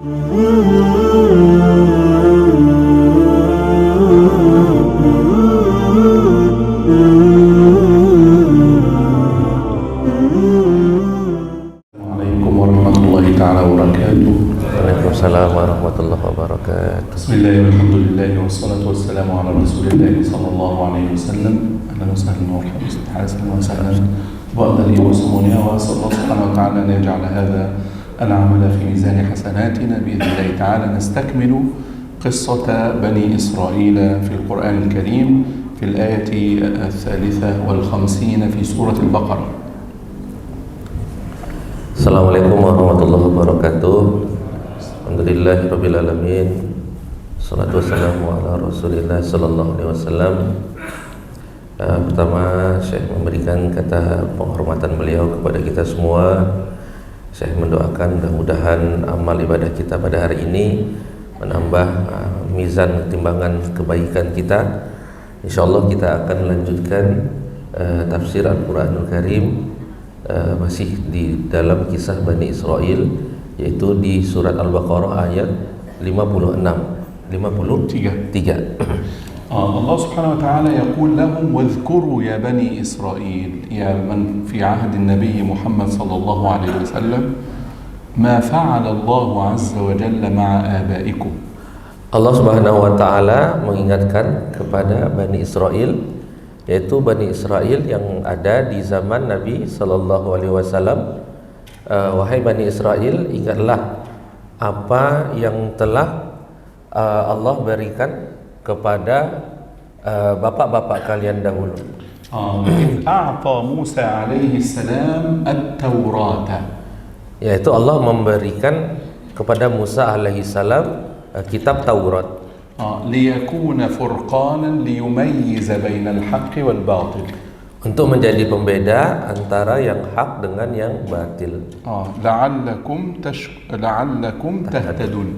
Assalamualaikum warahmatullahi taala wabarakatuh. Waalaikumsalam warahmatullahi wabarakatuh. Bismillahirrahmanirrahim. Alhamdulillah wassalatu wassalamu ala Rasulillah sallallahu alaihi wasallam. Ahlan wa sahlan wa marhaban wa sahlan wa ahlan wa sahlan wa sallallahu subhanahu wa ta'ala an yaj'ala hadha al-'amala fi mizan hasanatina bi idhnillahi ta'ala. Nastakmilu qissata Bani Israil fi al-Qur'an al-Karim fi al-ayati al-thalitha wal-khamsina fi surah al-Baqarah. Assalamualaikum warahmatullahi wabarakatuh. Alhamdulillahirabbil alamin. Wassalatu wassalamu ala Rasulillah sallallahu alaihi wasallam. Pertama, Syekh memberikan kata penghormatan beliau kepada kita semua. Syekh mendoakan mudah-mudahan amal ibadah kita pada hari ini menambah mizan timbangan kebaikan kita. Insyaallah kita akan melanjutkan tafsir Al-Qur'anul Karim masih di dalam kisah Bani Israil, yaitu di surat Al-Baqarah ayat 53. Allah subhanahu wa ta'ala يقول لهم واذكروا يا بني إسرائيل يا من في عهد النبي محمد صلى الله عليه وسلم ما فعل الله عز وجل مع آبائكم. Allah subhanahu wa ta'ala mengingatkan kepada Bani Israil, yaitu Bani Israil yang ada di zaman Nabi sallallahu alaihi wasallam. Wahai Bani Israil, ingatlah apa yang telah Allah berikan kepada bapak-bapak kalian dahulu. أعطى موسى عليه السلام التوراة. Yaitu Allah memberikan kepada Musa alaihi salam kitab Taurat. ليكون فرقانا ليميز بين الحق والباطل. Untuk menjadi pembeda antara yang hak dengan yang batil. لعلكم تهتدون.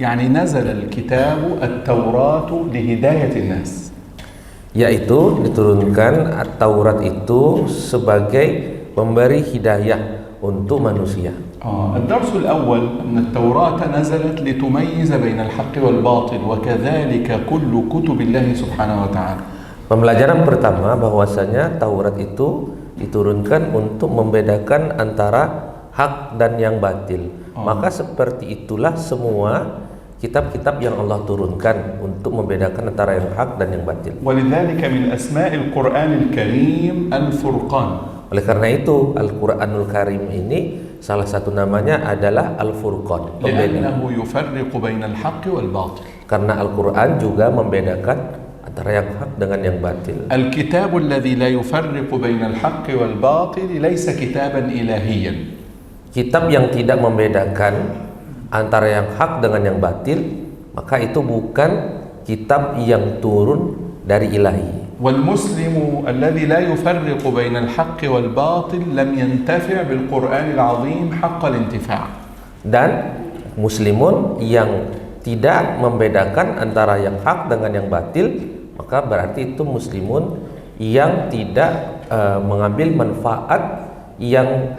يعني نزل الكتاب التوراة لهداية الناس. Yaitu diturunkan Taurat itu sebagai pemberi hidayah untuk manusia. الدرس الأول أن التوراة نزلت لتميز بين الحق والباطل وكذلك كل كتب الله سبحانه وتعالى. Pembelajaran pertama bahwasanya Taurat itu diturunkan untuk membedakan antara hak dan yang batil. Maka seperti itulah semua kitab-kitab yang Allah turunkan untuk membedakan antara yang hak dan yang batil. ولذلك من أسماء القرآن الكريم الفرقان. Oleh karena itu Al-Qur'anul Karim ini salah satu namanya adalah Al-Furqan, لأنه يفرق بين الحق والباطل. Karena Al-Qur'an juga membedakan antara yang hak dengan yang batil. الكتاب الذي لا يفرق بين الحق والباطل ليس كتابا إلهيا. Kitab yang tidak membedakan antara yang hak dengan yang batil, maka itu bukan kitab yang turun dari ilahi. والمسلم الذي لا يفرق بين الحق والباطل لم ينتفع بالقرآن العظيم حق الانتفاع. Dan muslimun yang tidak membedakan antara yang hak dengan yang batil, maka berarti itu muslimun yang tidak mengambil manfaat yang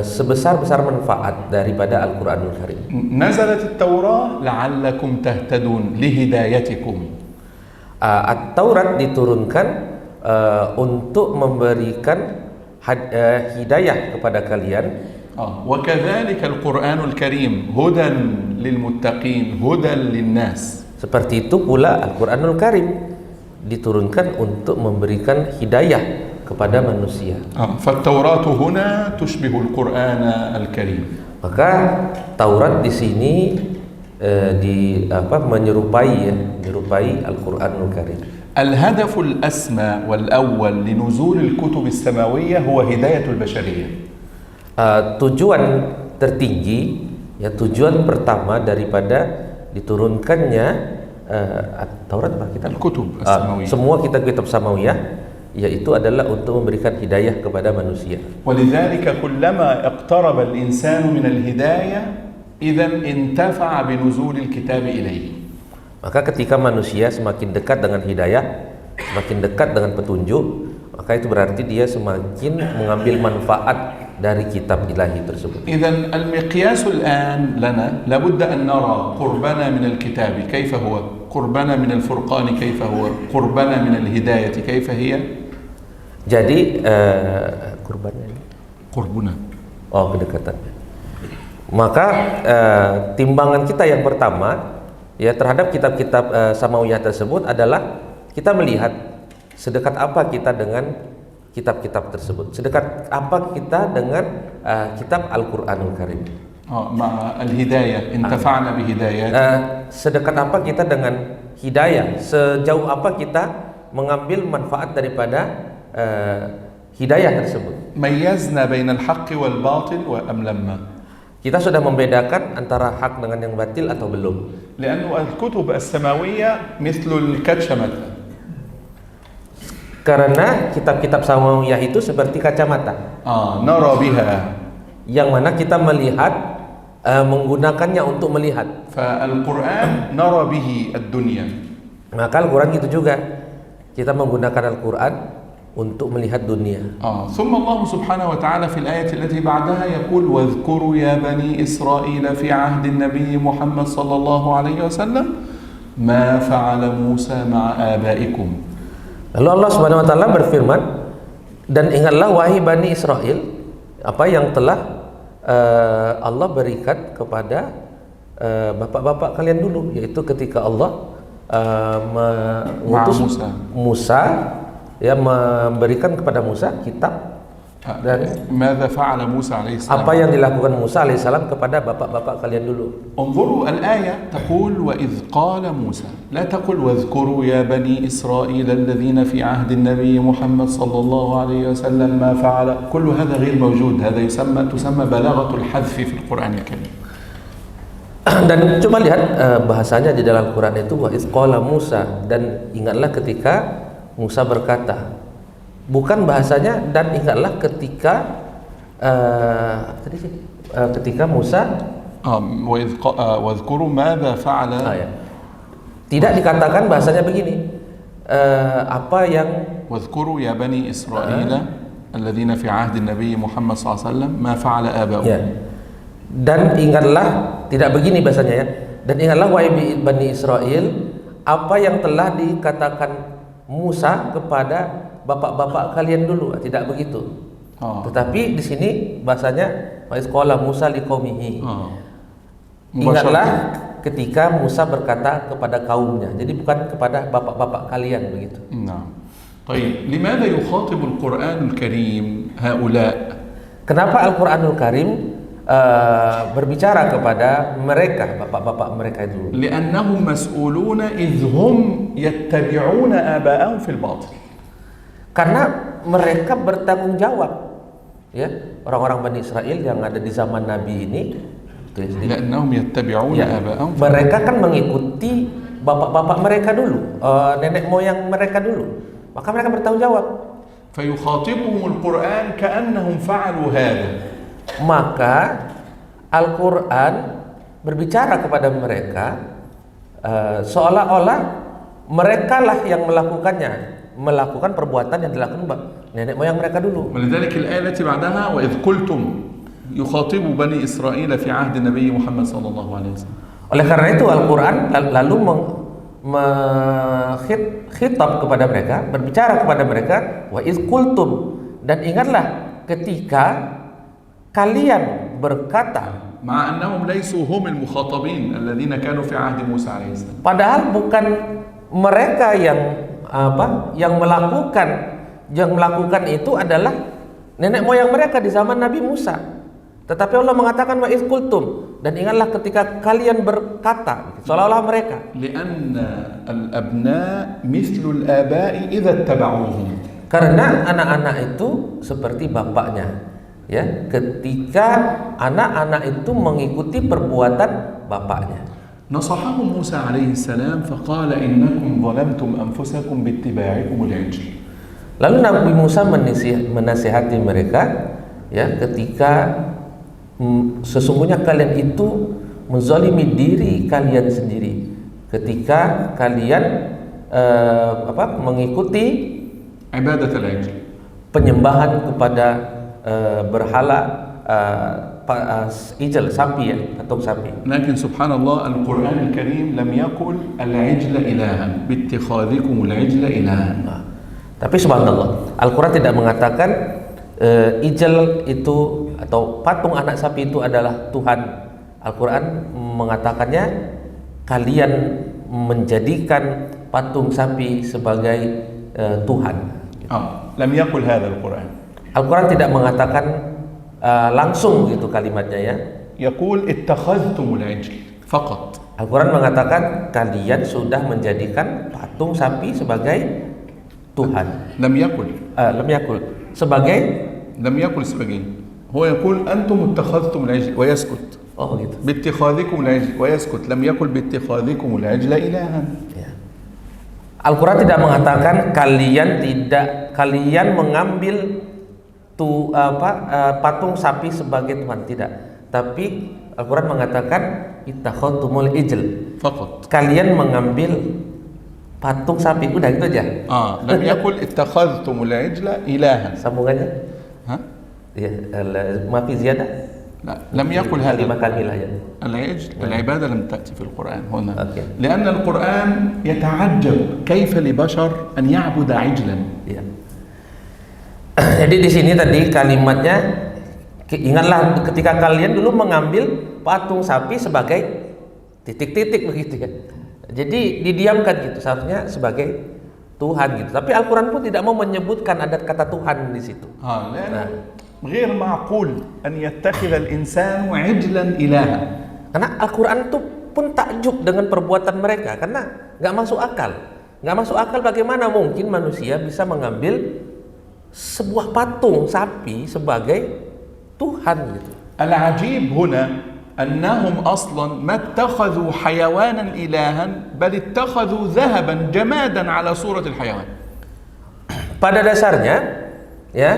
sebesar-besar manfaat daripada Al-Qur'anul Karim. نزلت التوراة لعلكم تهتدون لهدايتكم. At-Taurat diturunkan untuk memberikan hidayah kepada kalian. وكذلك القرآن الكريم هدى للمتقين هدى للناس. Seperti itu pula Al-Qur'anul Karim diturunkan untuk memberikan hidayah kepada manusia. فالتوراة هنا تشبه القرآن الكريم. Maka Taurat di sini menyerupai Al-Qur'anul Karim. الهدف الأسمى والأول لنزول الكتب السماوية هو هداية البشرية. Tujuan tertinggi, ya tujuan pertama daripada diturunkannya Taurat kita الكتب السماوية. Semua kitab-kitab samawiyah, yaitu adalah untuk memberikan hidayah kepada manusia. ولذلك كلما اقترب الإنسان من الهداية إذن انتفع بنزول الكتاب إليه. Maka ketika manusia semakin dekat dengan hidayah, semakin dekat dengan petunjuk, maka itu berarti dia semakin mengambil manfaat dari kitab ilahi tersebut. إذن المقياس الآن لنا لابد أن نرى قربنا من الكتاب كيف هو، قربنا من الفرقان كيف هو، قربنا من الهداية كيف هي. Jadi kurbannya ini? قربنا. Oh, kedekatannya. Maka timbangan kita yang pertama ya terhadap kitab-kitab samawiyah tersebut adalah kita melihat sedekat apa kita dengan kitab-kitab tersebut, sedekat apa kita dengan kitab Al-Quranul Karim. مع الهداية انتفعنا بهدايات. Sedekat apa kita dengan hidayah, sejauh apa kita mengambil manfaat daripada hidayah tersebut. ميزنا بين الحق والباطل أم لما؟ Kita sudah membedakan antara hak dengan yang batil atau belum? لأنه الكتب السماوية مثل الكتشمة. Karena kitab-kitab samawiyah itu seperti kacamata. نرى بها. Yang mana kita melihat menggunakannya untuk melihat. فالقرآن نرى به الدنيا. Maka Al-Quran gitu juga. Kita menggunakan Al-Quran untuk melihat dunia. ثم الله سبحانه وتعالى في الآية التي بعدها يقول واذكروا يا بني إسرائيل في عهد النبي محمد صلى الله عليه وسلم ما فعل موسى مع آبائكم. Lalu Allah Subhanahu wa taala berfirman, dan ingatlah wahai Bani Israel apa yang telah Allah berikan kepada bapak-bapak kalian dulu, yaitu ketika Allah mengutus Musa ya, memberikan kepada Musa kitab. Dan ماذا فعل موسى عليه السلام؟ apa yang dilakukan Musa alaihissalam kepada bapak-bapak kalian dulu. انظروا الآية تقول وإذ قال موسى، لا تقل واذكروا يا بني إسرائيل الذين في عهد النبي محمد صلى الله عليه وسلم ما فعل. كل هذا غير موجود. هذا تسمى بلاغة الحذف في القرآن الكريم. Dan coba lihat bahasanya di dalam Quran itu wa iz qala Musa, dan ingatlah ketika Musa berkata. Bukan bahasanya dan ingatlah ketika ketika Musa واذكروا ماذا فعل. Tidak dikatakan bahasanya begini. Apa yang واذكروا يا بني إسرائيل الذين في عهد النبي محمد صلى الله عليه وسلم ما فعل آباؤهم. Ya. Dan ingatlah, tidak begini bahasanya ya. Dan ingatlah wahai Bani Israel apa yang telah dikatakan Musa kepada bapak-bapak kalian dulu. Tidak begitu. Tetapi di sini bahasanya wa iz qala Musa liqaumihi. Ingatlah ketika Musa berkata kepada kaumnya. Jadi bukan kepada bapak-bapak kalian begitu. Nah. طيب لماذا يخاطب القرآن الكريم هؤلاء؟ Kenapa Al-Qur'anul Karim berbicara kepada mereka, bapak-bapak mereka itu? لأنهم مسؤولون إذ هم يتبعون آباءهم في الباطل. Karena mereka bertanggung jawab, ya, orang-orang Bani Israel yang ada di zaman Nabi ini. لأنهم يتبعون آباءهم. Mereka kan mengikuti bapak-bapak mereka dulu, nenek moyang mereka dulu. Maka mereka bertanggung jawab. فيخاطبهم القرآن كأنهم فعلوا هذا. Maka Al-Quran berbicara kepada mereka seolah-olah merekalah yang melakukan perbuatan yang dilakukan nenek moyang mereka dulu. ولذلك الآية التي بعدها وإذ قلتم يخاطب بني إسرائيل في عهد النبي محمد صلى الله عليه وسلم. Oleh karena itu Al-Quran lalu khitab kepada mereka, berbicara kepada mereka wa iz qultum, dan ingatlah ketika kalian berkata, مع أنهم ليسوا هم المخاطبين الذين كانوا في عهد موسى عليه السلام. Padahal bukan mereka yang melakukan itu adalah nenek moyang mereka di zaman Nabi Musa. Tetapi Allah mengatakan wa iz qultum, dan ingatlah ketika kalian berkata, seolah-olah mereka. لأن الأبناء مثل الآباء إذا اتبعوهم. Karena anak-anak itu seperti bapaknya. Ya, ketika anak-anak itu mengikuti perbuatan bapaknya. نصحهم موسى عليه السلام فقال إنكم ظلمتم أنفسكم باتباعكم العجل. Lalu Nabi Musa menasihati mereka, ya, ketika sesungguhnya kalian itu menzalimi diri kalian sendiri ketika kalian mengikuti ibadat al-ijl, penyembahan kepada berhala ijl, sapi ya, patung sapi. لكن سبحان الله القرآن الكريم لم يقل العجل إلها باتخاذكم العجل إلها. Tapi subhanallah, Al-Quran tidak mengatakan ijl itu atau patung anak sapi itu adalah Tuhan. Al-Quran mengatakannya kalian menjadikan patung sapi sebagai Tuhan. لم يقل هذا القرآن. Al-Quran tidak mengatakan langsung gitu kalimatnya ya. يقول اتخذتم العجل فقط. Al-Quran mengatakan kalian sudah menjadikan patung sapi sebagai Tuhan. لم يقل. Lam yakul sebagai. لم يقل sebagai. هو يقول أنتم اتخذتم العجل ويسكت. Oh gitu. باتخاذكم العجل ويسكت. لم يقل باتخاذكم العجل إلها. Ya. Al-Quran tidak mengatakan kalian mengambil patung sapi sebagai Tuhan, tidak. Tapi Al-Quran mengatakan ittakhadtumul ijl. فقط. Kalian mengambil patung sapi, udah gitu aja. لم يقل اتخذتم العجل إلها. Sambungannya? ها؟ Ya, ma fi ziyadah? لا لم يقل هذا. Kalimat kamilah ya. العجل العبادة لم تأتي في القرآن هنا. أوكي. لأن القرآن يتعجب كيف لبشر أن يعبد عجلا. Ya. Jadi di sini tadi kalimatnya, ingatlah ketika kalian dulu mengambil patung sapi sebagai titik-titik begitu ya. Jadi didiamkan gitu, seharusnya sebagai Tuhan gitu. Tapi Al-Quran pun tidak mau menyebutkan ada kata Tuhan di situ. غير معقول أن يتخذ الإنسان عجلا إلها. Karena Al-Quran itu pun takjub dengan perbuatan mereka, karena nggak masuk akal. Nggak masuk akal bagaimana mungkin manusia bisa mengambil sebuah patung sapi sebagai Tuhan gitu. العجيب هنا أنهم أصلا ما اتخذوا حيوانا إلها بل اتخذوا ذهبا جمادا على صورة الحيوان. Pada dasarnya ya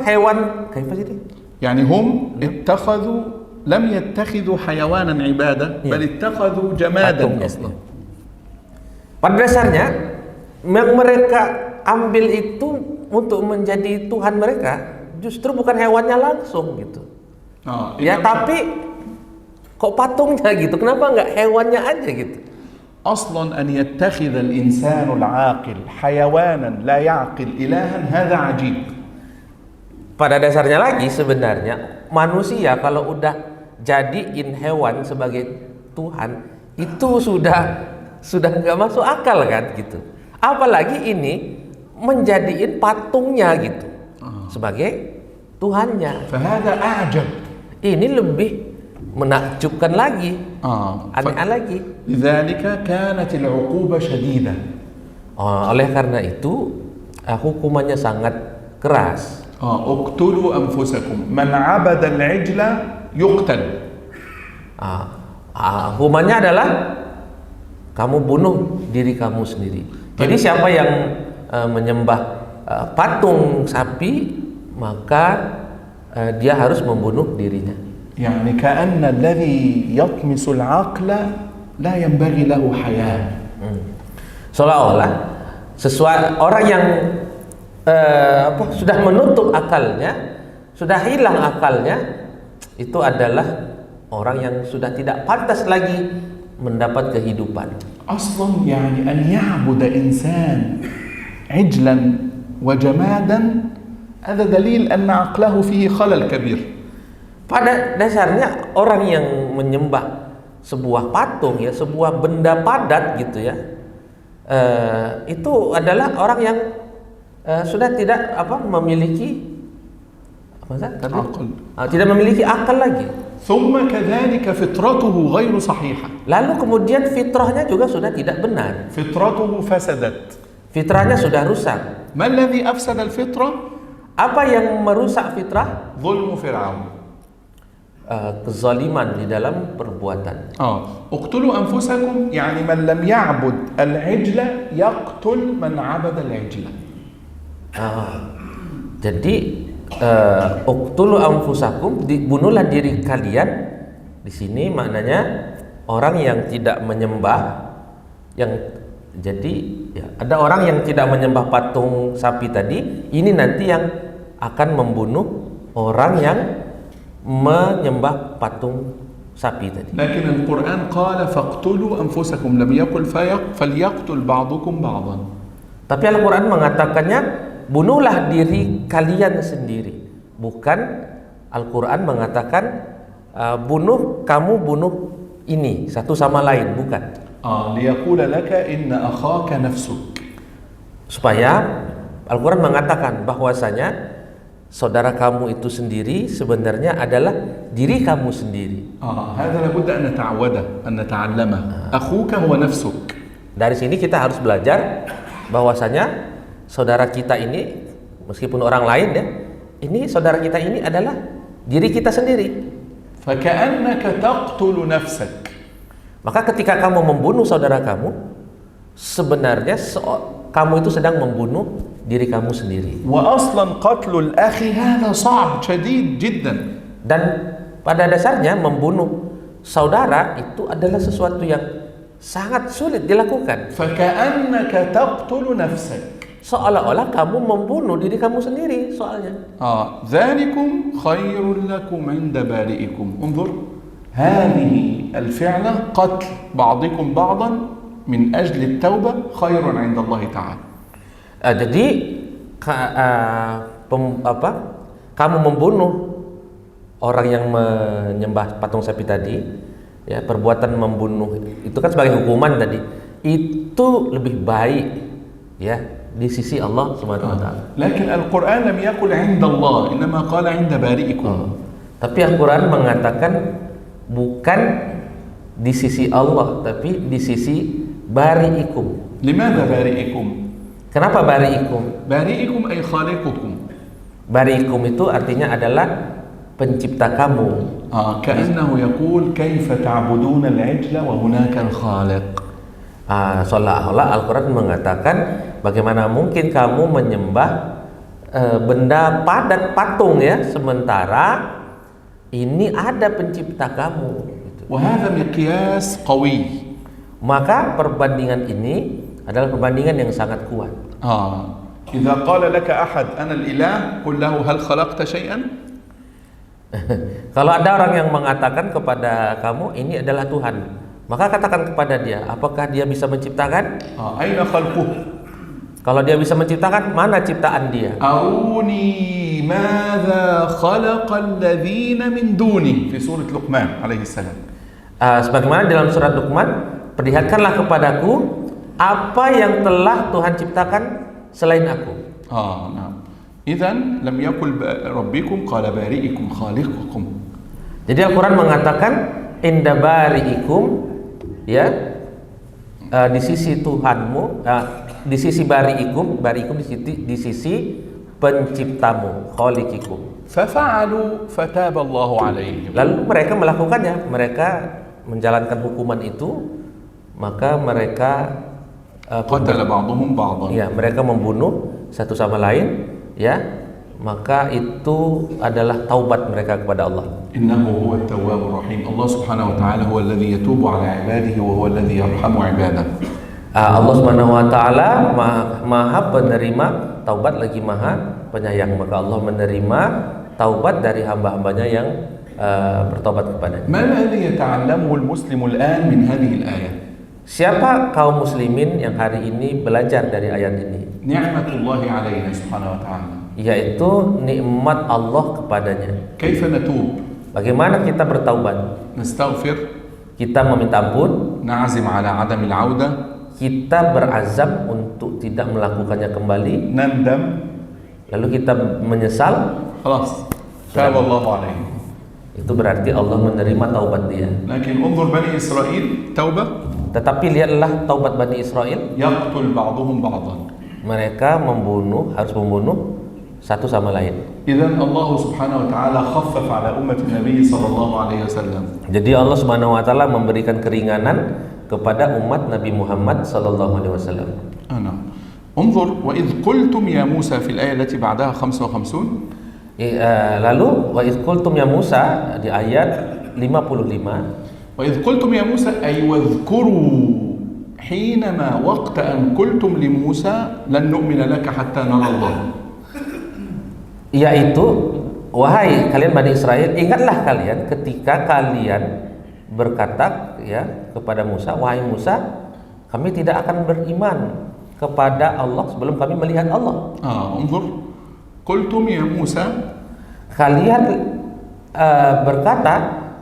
hewan kayak apa sih? يعني هم اتخذوا لم يتخذوا حيوانا عبادة بل اتخذوا جمادا أصلا. Pada dasarnya yang mereka ambil itu untuk menjadi Tuhan mereka justru bukan hewannya langsung gitu. Ya tapi kok patungnya gitu, kenapa nggak hewannya aja gitu? أصلا أن يتخذ الإنسان العاقل حيوانا لا يعقل إلها هذا عجيب. Pada dasarnya lagi sebenarnya manusia kalau udah jadiin hewan sebagai Tuhan itu sudah nggak masuk akal kan gitu. Apalagi ini menjadiin patungnya gitu sebagai Tuhannya. فهذا أعجب. Ini lebih menakjubkan lagi, aneh lagi. لذلك كانت العقوبة شديدة. Oleh karena itu hukumannya sangat keras. اقتلوا أنفسكم من عبد العجل يقتل. Hukumannya adalah kamu bunuh diri kamu sendiri. Jadi siapa yang menyembah patung sapi maka dia harus membunuh dirinya. يعني كأن الذي يطمس العقل لا ينبغي له حياة. Seolah-olah orang yang sudah menutup akalnya, sudah hilang akalnya, itu adalah orang yang sudah tidak pantas lagi mendapat kehidupan. أصلا يعني أن يعبد إنسان عجلا وجمادا هذا دليل أن عقله فيه خلل كبير. Pada dasarnya orang yang menyembah sebuah patung ya, sebuah benda padat gitu ya, itu adalah orang yang sudah tidak memiliki tidak memiliki akal lagi. ثم كذلك فطرته غير صحيحة. Lalu kemudian fitrahnya juga sudah tidak benar. فطرته فسدت. Fitrahnya sudah rusak. ما الذي أفسد الفطرة؟ Apa yang merusak fitrah? ظلم فرعون. Kezaliman di dalam perbuatan. اقتلوا أنفسكم يعني من لم يعبد العجل يقتل من عبد العجل. Jadi uqtulu anfusakum, dibunuhlah diri kalian. Di sini maknanya orang yang tidak menyembah, yang Jadi ya, ada orang yang tidak menyembah patung sapi tadi, ini nanti yang akan membunuh orang yang menyembah patung sapi tadi. لكن القرآن قال فاقتلوا أنفسكم لم يقل فليقتل بعضكم بعضا. Tapi Al-Quran mengatakannya bunuhlah diri kalian sendiri. Bukan Al-Quran mengatakan kamu bunuh ini satu sama lain, bukan. ليقول لك إن أخاك نفسك. Supaya Al-Quran mengatakan bahwasanya saudara kamu itu sendiri sebenarnya adalah diri kamu sendiri. هذا لابد أن نتعوده أن نتعلمه. أخوك هو نفسك. Dari sini kita harus belajar bahwasanya saudara kita ini meskipun orang lain ya, ini saudara kita ini adalah diri kita sendiri. فكأنك تقتل نفسك. Maka ketika kamu membunuh saudara kamu, sebenarnya kamu itu sedang membunuh diri kamu sendiri. وأصلا قتل الأخ هذا صعب شديد جدا. Dan pada dasarnya membunuh saudara itu adalah sesuatu yang sangat sulit dilakukan. فكأنك تقتل نفسك. Seolah-olah kamu membunuh diri kamu sendiri soalnya. ذلكم خير لكم عند بارئكم. انظر هذه الفعلة قتل بعضكم بعضا من أجل التوبة خير عند الله تعالى. Jadi kamu membunuh orang yang menyembah patung sapi tadi, ya, perbuatan membunuh itu kan sebagai hukuman tadi, itu lebih baik ya di sisi Allah Subhanahu wa taala. لكن القرآن لم يقل عند الله إنما قال عند بارئكم. Tapi Al-Quran mengatakan bukan di sisi Allah, tapi di sisi bari'ikum. لماذا بارئكم؟ Kenapa bari'ikum? بارئكم أي خالقكم. Bari'ikum itu artinya adalah pencipta kamu. كأنه يقول كيف تعبدون العجل وهناك الخالق. Seolah-olah Al-Quran mengatakan bagaimana mungkin kamu menyembah benda padat patung ya, sementara ini ada pencipta kamu gitu. وهذا مقياس قوي. Maka perbandingan ini adalah perbandingan yang sangat kuat. إذا قال لك أحد أنا الإله قل له هل خلقت شيئا؟ Kalau ada orang yang mengatakan kepada kamu ini adalah Tuhan, maka katakan kepada dia, apakah dia bisa menciptakan? أين خلقه؟ Kalau dia bisa menciptakan, mana ciptaan dia? أروني ماذا خلق الذين من دوني في سورة لقمان عليه السلام. Sebagaimana dalam surat Luqman, perlihatkanlah kepadaku apa yang telah Tuhan ciptakan selain aku. نعم. إذن لم يقل ربكم قال بارئكم خالقكم. Jadi Al-Quran mengatakan inda bari'ikum, ya, di sisi Tuhanmu, di sisi bari'ikum di sisi penciptamu, khaliqikum. ففعلوا فتاب الله عليهم. Lalu mereka melakukannya, mereka menjalankan hukuman itu, maka mereka قتل بعضهم بعضا. ya, mereka membunuh satu sama lain, ya, maka itu adalah taubat mereka kepada Allah. إنه هو التواب الرحيم. الله سبحانه وتعالى هو الذي يتوب على عباده وهو الذي يرحم عباده. Allah Subhanahu wa taala maha penerima taubat lagi maha penyayang, maka Allah menerima taubat dari hamba-hambanya yang bertobat kepadanya. ما الذي يتعلمه المسلم الآن من هذه الآية؟ Siapa kaum muslimin yang hari ini belajar dari ayat ini? نعمة الله علينا سبحانه وتعالى. Yaitu nikmat Allah kepadanya. كيف نتوب؟ Bagaimana kita bertaubat? نستغفر. Kita meminta ampun. نعزم على عدم العودة. Kita berazam untuk tidak melakukannya kembali. نندم. Lalu kita menyesal. خلاص تاب الله عليه. Itu berarti Allah menerima taubat dia. لكن انظر بني إسرائيل توبة. Tetapi lihatlah taubat Bani Israel. يقتل بعضهم بعضا. Mereka harus membunuh satu sama lain. إذن الله سبحانه وتعالى خفف على أمة النبي صلى الله عليه وسلم. Jadi Allah Subhanahu wa taala memberikan keringanan kepada umat Nabi Muhammad sallallahu alaihi wasallam. انظر وإذ قلتم يا موسى في الآية التي بعدها 55. Lalu wa idz qultum ya Musa di ayat 55. وإذ قلتم يا موسى أي واذكروا حينما وقت أن قلتم لموسى لن نؤمن لك حتى نرى الله. Yaitu, wahai kalian Bani Israel, ingatlah kalian ketika kalian berkata ya kepada Musa, wahai Musa, kami tidak akan beriman kepada Allah sebelum kami melihat Allah. انظر قلتم يا موسى. Kalian berkata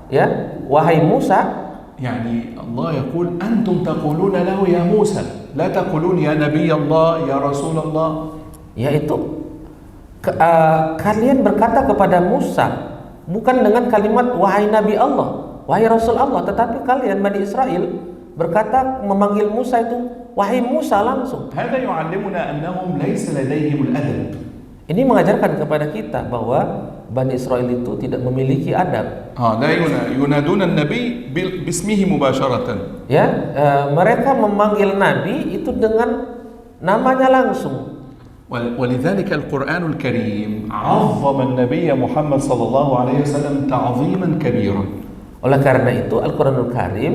ya wahai Musa, يعني الله يقول أنتم تقولون له يا موسى لا تقولون يا نبي الله يا رسول الله. Yaitu kalian berkata kepada Musa bukan dengan kalimat wahai Nabi Allah, wahai Rasul Allah, tetapi kalian Bani Israel berkata memanggil Musa itu wahai Musa langsung. هذا يعلمنا أنهم ليس لديهم الأدب. Ini mengajarkan kepada kita bahwa Bani Israel itu tidak memiliki adab. لا ينادون النبي باسمه مباشرة. Ya, mereka memanggil Nabi itu dengan namanya langsung. ولذلك القرآن الكريم عظم النبي محمد صلى الله عليه وسلم تعظيما كبيرا. Oleh karena itu Al-Quranul Karim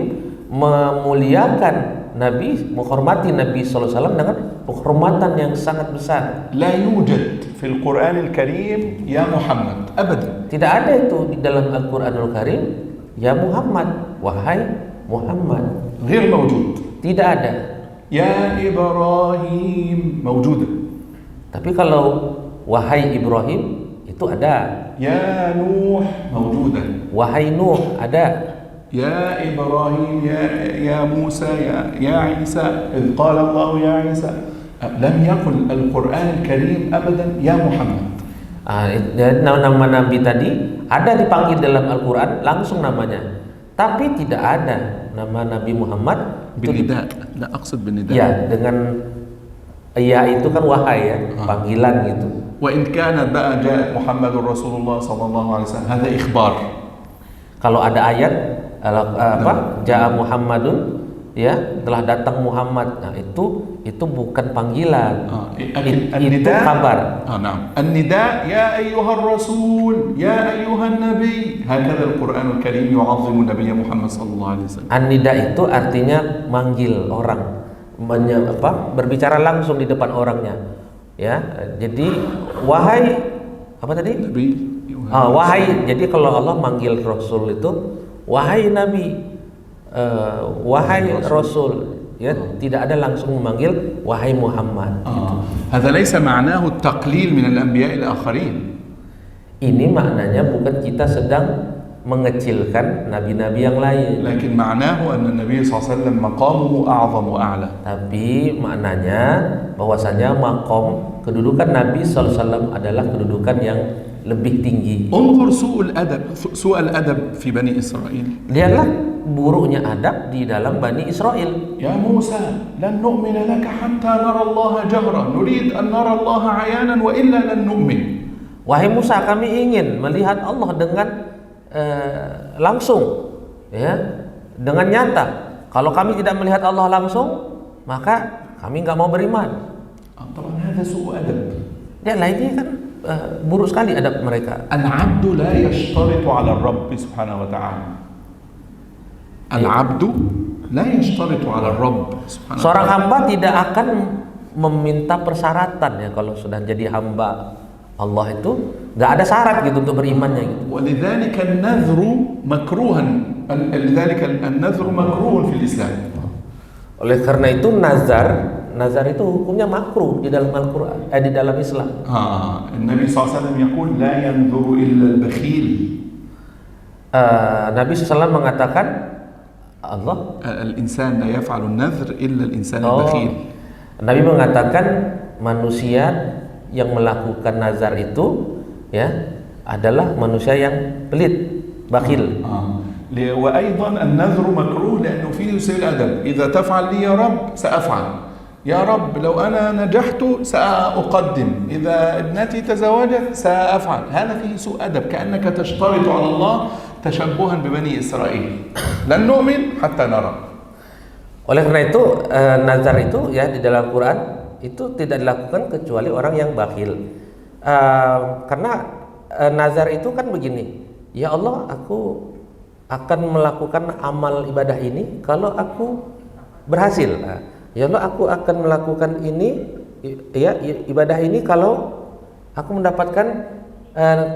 memuliakan Nabi, menghormati Nabi SAW dengan penghormatan yang sangat besar. لا يوجد في القرآن الكريم يا محمد أبدا. Tidak ada itu di dalam Al-Quranul Karim ya Muhammad, wahai Muhammad. غير موجود. Tidak ada. يا إبراهيم موجودة. Tapi kalau wahai Ibrahim itu ada. يا نوح موجودة. Wahai Nuh ada. يا إبراهيم يا موسى يا عيسى إذ قال الله يا عيسى. لم يقل القرآن الكريم أبدا يا محمد. Nama Nabi tadi ada dipanggil dalam Al-Quran langsung namanya, tapi tidak ada nama Nabi Muhammad بالنداء. لا أقصد بالنداء. Ya, dengan ya itu kan wahai ya, panggilan gitu. وإن كانت بقى جاء محمد رسول الله صلى الله عليه وسلم هذا إخبار. Kalau ada ayat apa? Ja'a Muhammadun, ya, telah datang Muhammad. Nah, itu bukan panggilan. Itu kabar. نعم. النداء يا أيها الرسول يا أيها النبي. هكذا القرآن الكريم يعظم النبي محمد صلى الله عليه وسلم. An-nida itu artinya manggil orang, berbicara langsung di depan orangnya. Ya, jadi wahai apa tadi? Nabi. Wahai. Jadi kalau Allah manggil Rasul itu wahai Nabi, wahai Rasul. Ya, tidak ada langsung memanggil wahai Muhammad. هذا ليس معناه التقليل من الأنبياء الآخرين. Ini maknanya bukan kita sedang mengecilkan nabi-nabi yang lain. لكن معناه أن النبي صلى الله عليه وسلم مقامه أعظم وأعلى. Tapi maknanya bahwasanya makom kedudukan Nabi SAW adalah kedudukan yang lebih tinggi. انظر سوء الأدب في بني إسرائيل. Lihatlah buruknya adab di dalam Bani Israel. يا موسى لن نؤمن لك حتى نرى الله جهرا نريد أن نرى الله عيانا وإلا لن نؤمن. Wahai Musa, kami ingin melihat Allah dengan langsung, ya, dengan nyata. Kalau kami tidak melihat Allah langsung, maka kami nggak mau beriman. طبعا هذا سوء أدب. Lihatlah, ini kan buruk sekali adab mereka. العبد لا يشترط على الرب سبحانه وتعالى. العبد لا يشترط على الرب سبحانه وتعالى. Seorang hamba tidak akan meminta persyaratan ya kalau sudah jadi hamba Allah itu nggak ada syarat gitu untuk berimannya gitu. ولذلك النذر مكروها. لذلك النذر مكروه في الإسلام. Oleh karena itu nazar itu hukumnya makruh di dalam Al-Quran, di dalam Islam. النبي صلى الله عليه وسلم يقول لا ينذر إلا البخيل. Nabi SAW mengatakan Allah الإنسان لا يفعل النذر إلا الإنسان البخيل. Nabi mengatakan manusia yang melakukan nazar itu ya adalah manusia yang pelit, bakhil. وأيضا النذر مكروه لأنه فيه سوء الأدب. إذا تفعل لي يا رب سأفعل. يا رب لو أنا نجحت سأقدم. إذا ابنتي تزوجت سأفعل. هذا فيه سوء أدب كأنك تشترط على الله تشبها ببني إسرائيل. لن نؤمن حتى نرى. Oleh karena itu nazar itu ya di dalam Quran itu tidak dilakukan kecuali orang yang bakhil. Karena nazar itu kan begini, ya Allah, aku akan melakukan amal ibadah ini kalau aku berhasil. Nah, ya Allah, aku akan melakukan ini, ya ibadah ini kalau aku mendapatkan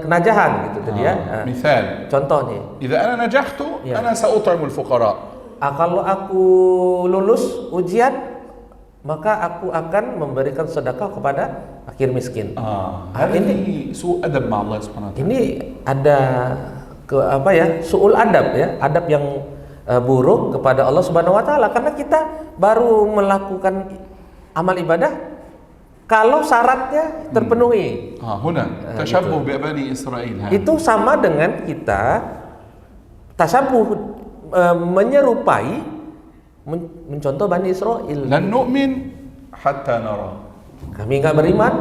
kenajahan gitu tadi ya. مثال Contohnya, إذا أنا نجحت Ya. أنا سأطعم الفقراء. kalau aku lulus ujian, maka aku akan memberikan sedekah kepada fakir miskin. هذا فيه سوء أدب مع الله سبحانه وتعالى. Ini ada suul adab ya, adab yang buruk kepada Allah Subhanahu wa taala, karena kita baru melakukan amal ibadah kalau syaratnya terpenuhi. هنا تشبه ببني إسرائيل هذا. Itu sama dengan kita tasabuh, menyerupai, mencontoh Bani Israel. لن نؤمن حتى نرى. Kami enggak beriman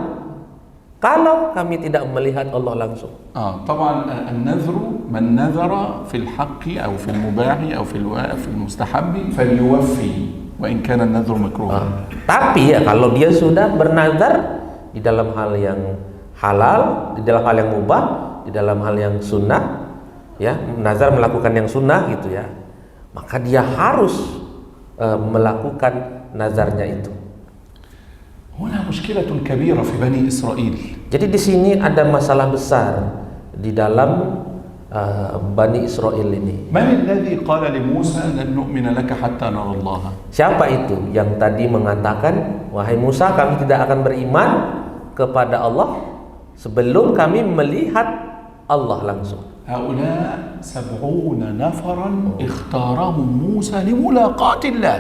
kalau kami tidak melihat Allah langsung. طبعا النذر من نذر في الحق أو في المباح أو في المستحب فليوفي وإن كان النذر مكروها. Tapi ya kalau dia sudah bernazar di dalam hal yang halal, di dalam hal yang mubah, di dalam hal yang sunnah, ya, nazar melakukan yang sunnah gitu ya, maka dia harus melakukan nazarnya itu. هنا مشكلة كبيرة في بني إسرائيل. Jadi di sini ada masalah besar di dalam Bani Israel ini. من الذي قال لموسى لن نؤمن لك حتى نرى الله؟ Siapa itu yang tadi mengatakan, wahai Musa, kami tidak akan beriman kepada Allah sebelum kami melihat Allah langsung? هؤلاء 70 نفرا اختارهم موسى لملاقاة الله.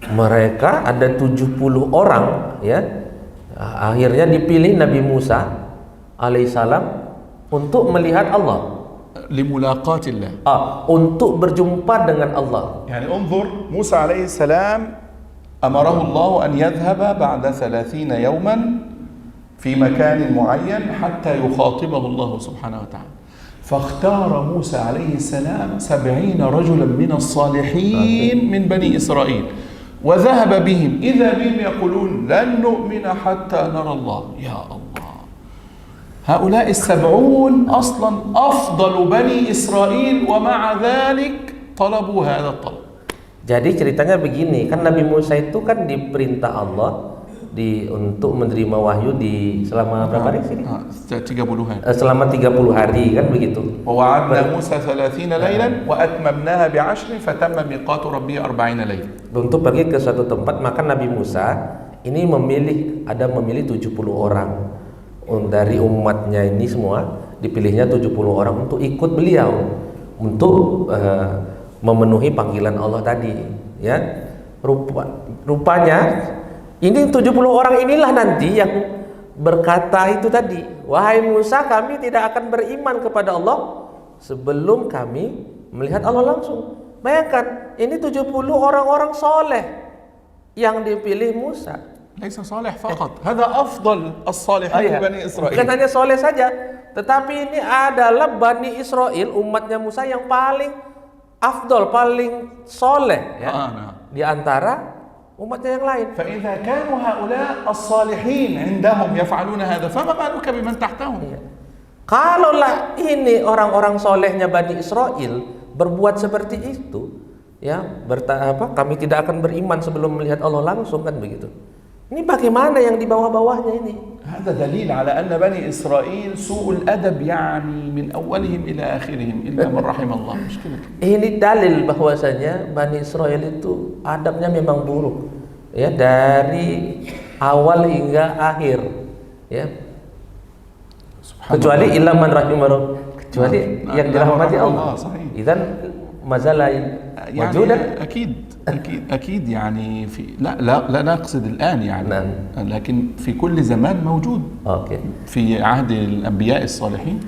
Mereka ada 70 orang ya, akhirnya dipilih Nabi Musa alaihissalam untuk melihat Allah, لملاقاة الله. untuk berjumpa dengan Allah. يعني انظر موسى عليه السلام أمره الله أن يذهب بعد 30 يوما في مكان معين حتى يخاطبه الله سبحانه وتعالى. فاختار موسى عليه السلام 70 رجلا من الصالحين من بني إسرائيل وذهب بهم إذا بهم يقولون لن نؤمن حتى نرى الله. يا الله، هؤلاء 70 أصلا أفضل بني إسرائيل ومع ذلك طلبوا هذا الطلب. Jadi ceritanya begini, kan Nabi Musa itu kan diperintah Allah untuk menerima wahyu selama berapa hari sini? 30 hari. Selama 30 hari kan begitu. ووعدنا موسى 30 ليلا وأتممناها ب10 فتم ميقات ربي 40 ليلة. Untuk pergi ke suatu tempat, maka Nabi Musa ini memilih 70 orang dari umatnya ini semua, dipilihnya 70 orang untuk ikut beliau untuk memenuhi panggilan Allah tadi ya. Rupanya ini 70 orang inilah nanti yang berkata itu tadi, wahai Musa, kami tidak akan beriman kepada Allah sebelum kami melihat Allah langsung. Bayangkan, ini 70 orang-orang soleh yang dipilih Musa. ليس صالح فقط، هذا أفضل الصالحين من بني إسرائيل. Bukan hanya soleh saja, tetapi ini adalah Bani Israel, umatnya Musa yang paling afdol, paling soleh ya, di antara umatnya yang lain. فإذا كانوا هؤلاء الصالحين عندهم يفعلون هذا فما بالك بمن تحتهم. Kalaulah ini orang-orang solehnya Bani Israel berbuat seperti itu ya, kami tidak akan beriman sebelum melihat Allah langsung, kan begitu. Ini bagaimana yang di bawah-bawahnya ini? هذا دليل على أن بني إسرائيل سوء الأدب يعني من أولهم إلى آخرهم إلا من رحم الله. مشكلة. Ini dalil bahwasanya Bani Israel itu adabnya memang buruk ya, dari awal hingga akhir ya. Kecuali illa man rahimah, kecuali yang dirahmati Allah. Idzan mazala يعني أكيد يعني في لا نقصد الآن يعني لكن في كل زمان موجود. في عهد الأنبياء الصالحين.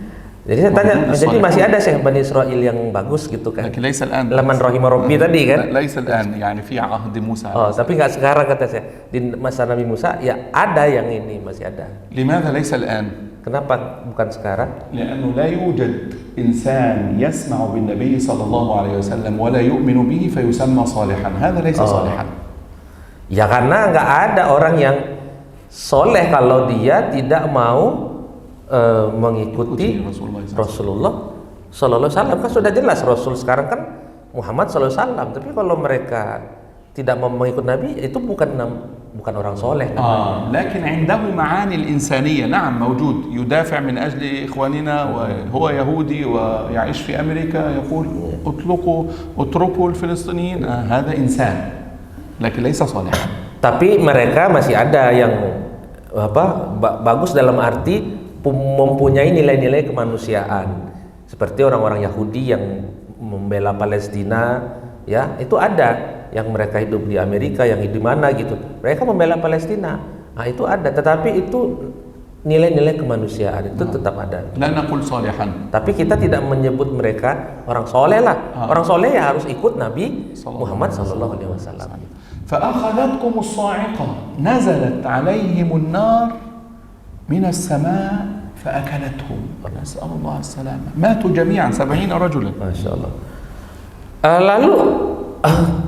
Jadi saya tanya, jadi masih ada sih Bani Israel yang bagus gitu kan? لكن ليس الآن. Laman rahimah Rabbi tadi kan? ليس الآن يعني في عهد موسى. Tapi nggak sekarang kata saya. Di masa Nabi Musa ya ada yang ini masih ada. لماذا ليس الآن؟ Kenapa bukan sekarang? لأنه لا يوجد إنسان يسمع بالنبي صلى الله عليه وسلم ولا يؤمن به فيسمى صالحا. هذا ليس صالحا. Ya karena nggak ada orang yang soleh kalau dia tidak mau mengikuti Rasulullah Sallallahu Alaihi Wasallam. Kan sudah jelas Rasul sekarang kan Muhammad Sallallahu Alaihi Wasallam. Tapi kalau mereka tidak mau mengikut Nabi itu bukan orang soleh. لكن عنده معاني الإنسانية نعم موجود يدافع من أجل إخواننا وهو يهودي ويعيش في أمريكا يقول اتركوا الفلسطينيين هذا إنسان لكن ليس صالحا. Tapi mereka masih ada yang bagus dalam arti mempunyai nilai-nilai kemanusiaan seperti orang-orang Yahudi yang membela Palestina, ya itu ada yang mereka hidup di Amerika, yang hidup di mana gitu, mereka membela Palestina, nah itu ada, tetapi itu nilai-nilai kemanusiaan itu tetap ada. La naqul salihan. Tapi kita tidak menyebut mereka orang soleh lah. Orang soleh ya harus ikut Nabi Muhammad sallallahu alaihi wasallam. فأخذتكم الصاعقة نزلت عليهم النار من السماء فأكلتهم نسأل الله السلامة ماتوا جميعا 70 رجلا. Masya Allah. Lalu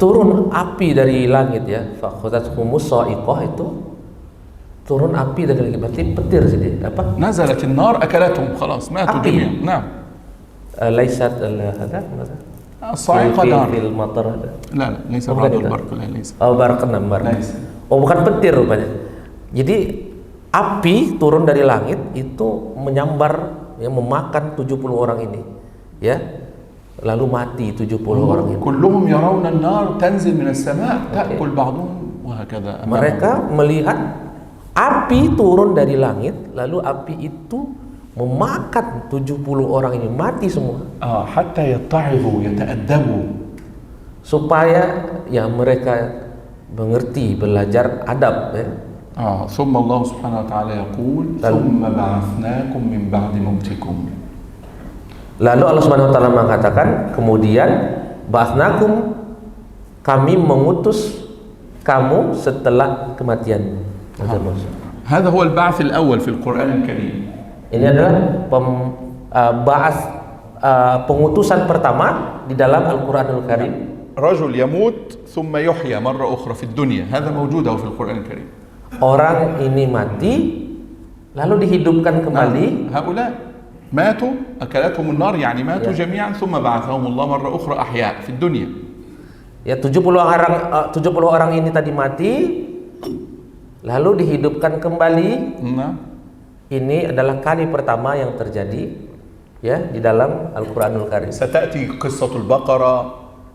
turun api dari langit ya, fakhadhathumus sa'iqah itu turun api dari langit, berarti petir sih dia. Apa? نزلت النار أكلتهم خلاص ماتوا جميعا. نعم. ليست هذا الصاعقة نار. في المطر هذا. لا ليس بعد البرق لا ليس. Barq. Oh bukan petir rupanya. Jadi api turun dari langit itu menyambar, yang memakan 70 orang ini, ya. Lalu mati 70 orang itu. كلهم يرون النار تنزل من السماء تأكل بعضهم وهكذا. Mereka melihat api turun dari langit, lalu api itu memakan 70 orang ini, mati semua. حتى يتعظوا يتأدبوا. Supaya ya mereka mengerti, belajar adab ya. ثم الله سبحانه وتعالى يقول ثم بعثناكم من بعد موتكم. Lalu Allah Subhanahu wa taala mengatakan, kemudian ba'atsnakum, kami mengutus kamu setelah kematian. هذا هو البعث الأول في القرآن الكريم. Ini adalah pengutusan pertama di dalam Al-Qur'anul Karim. رجل يموت ثم يحيى مرة أخرى في الدنيا هذا موجود في القرآن الكريم. Orang ini mati lalu dihidupkan kembali. هؤلاء ماتوا أكلتهم النار يعني ماتوا جميعا ثم بعثهم الله مرة أخرى أحياء في الدنيا. Ya 70 orang ini tadi mati lalu dihidupkan kembali. Ini adalah kali pertama yang terjadi ya di dalam Al-Qur'anul Karim. ستأتي قصة البقرة.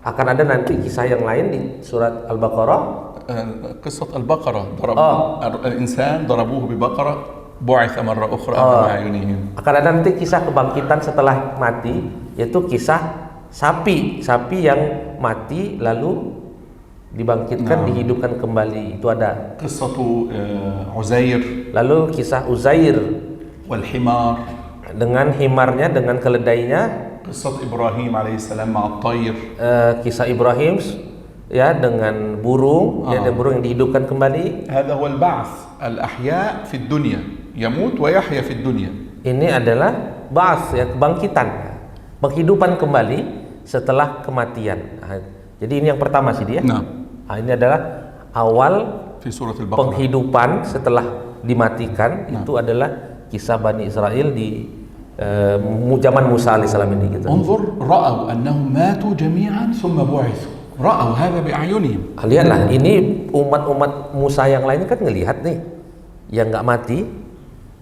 Akan ada nanti kisah yang lain di surat Al-Baqarah. قصة البقرة الإنسان ضربوه ببقرة بعث مرة أخرى أمام أعينهم. Akan ada nanti kisah kebangkitan setelah mati, yaitu kisah sapi yang mati lalu dibangkitkan, dihidupkan kembali. Itu ada. قصة عزير. Lalu kisah Uzair. والحمار. Dengan himarnya, dengan keledainya. قصة إبراهيم عليه السلام مع الطير. Kisah Ibrahim ya dengan burung, ya dengan burung yang dihidupkan kembali. هذا هو البعث الأحياء في الدنيا يموت ويحيا في الدنيا. Ini adalah ba'ats ya, kebangkitan, penghidupan kembali setelah kematian. Jadi ini yang pertama sih dia. Ini adalah awal penghidupan setelah dimatikan. Itu adalah kisah Bani Israel di zaman Musa alaihissalam ini gitu. انظر رأوا أنهم ماتوا جميعا ثم بعثوا. رأوا هذا بأعينهم. Lihatlah, ini umat-umat Musa yang lain kan ngelihat nih, yang nggak mati,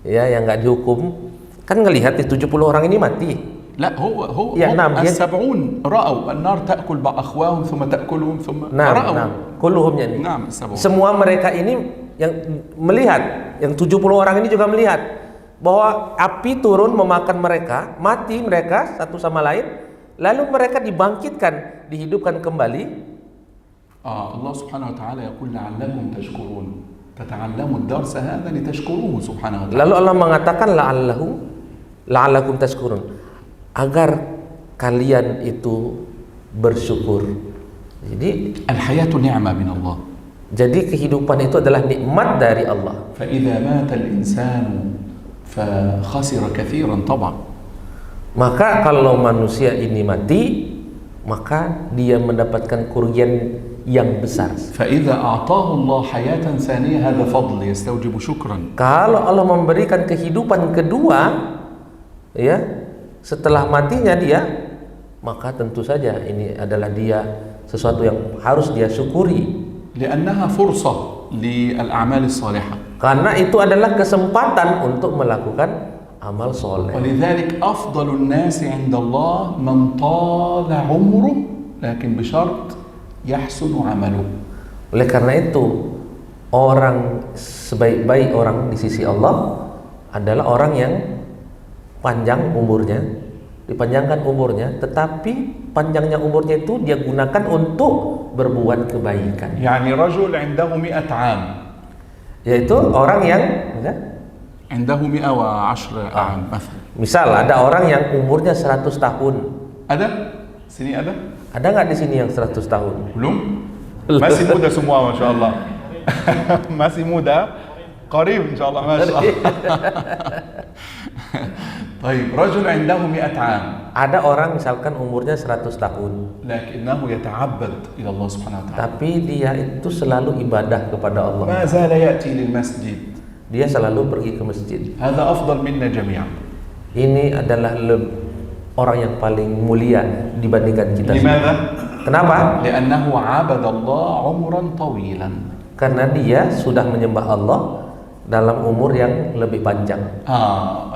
ya, yang nggak dihukum, kan ngelihat nih 70 orang ini mati. لا هو ya, السبعون رأوا النار تأكل أخواهم ثم تأكلهم ثم رأوا كلهم يعني. Semua mereka ini yang melihat, yang 70 orang ini juga melihat bahwa api turun memakan mereka, mati mereka satu sama lain, lalu mereka dibangkitkan, dihidupkan kembali. Allah Subhanahu wa taala yaqul la'allakum tashkurun. Tata'allamu ad-dars hadha litashkuruhu subhanahu wa ta'ala. Lalu Allah mengatakan la'allakum tashkurun, agar kalian itu bersyukur. Jadi al-hayatu ni'mah min Allah. Jadi kehidupan itu adalah nikmat dari Allah. Fa idza mata al-insanu fa khasira katsiran tab'an. Maka kalau manusia ini mati, maka dia mendapatkan kerugian yang besar. Fa idza a'tahu Allah hayatan tsaniyah hadha fadl yastawjibu syukran. Kalau Allah memberikan kehidupan kedua, ya, setelah matinya dia, maka tentu saja ini adalah dia sesuatu yang harus dia syukuri. لأنها فرصة للأعمال الصالحة. Karena itu adalah kesempatan untuk melakukan amal soleh. ولذلك أفضل الناس عند الله من طال عمره لكن بشرط يحسن عمله. Oleh karena itu, orang sebaik-baik orang di sisi Allah adalah orang yang panjang umurnya, dipanjangkan umurnya, tetapi panjangnya umurnya itu dia gunakan untuk berbuat kebaikan. يعني رجل عنده 100 عام. Yaitu orang yang عنده 110 عام مثلا. misal ada orang yang umurnya 100 tahun. ada? Sini ada? Ada nggak di sini yang 100 tahun? belum? masih muda semua Masya Allah. masih muda, qarib Insya Allah Masya Allah. طيب رجل عنده 100 عام. Ada orang misalkan umurnya 100 tahun. لكنه يتعبد إلى الله سبحانه وتعالى. Tapi dia itu selalu ibadah kepada Allah. ما زال يأتي للمسجد. Dia selalu pergi ke masjid. هذا أفضل منا جميعا. Ini adalah orang yang paling mulia dibandingkan kita semua. لماذا؟ Kenapa? لأنه عبد الله عمرا طويلا. Karena dia sudah menyembah Allah dalam umur yang lebih panjang.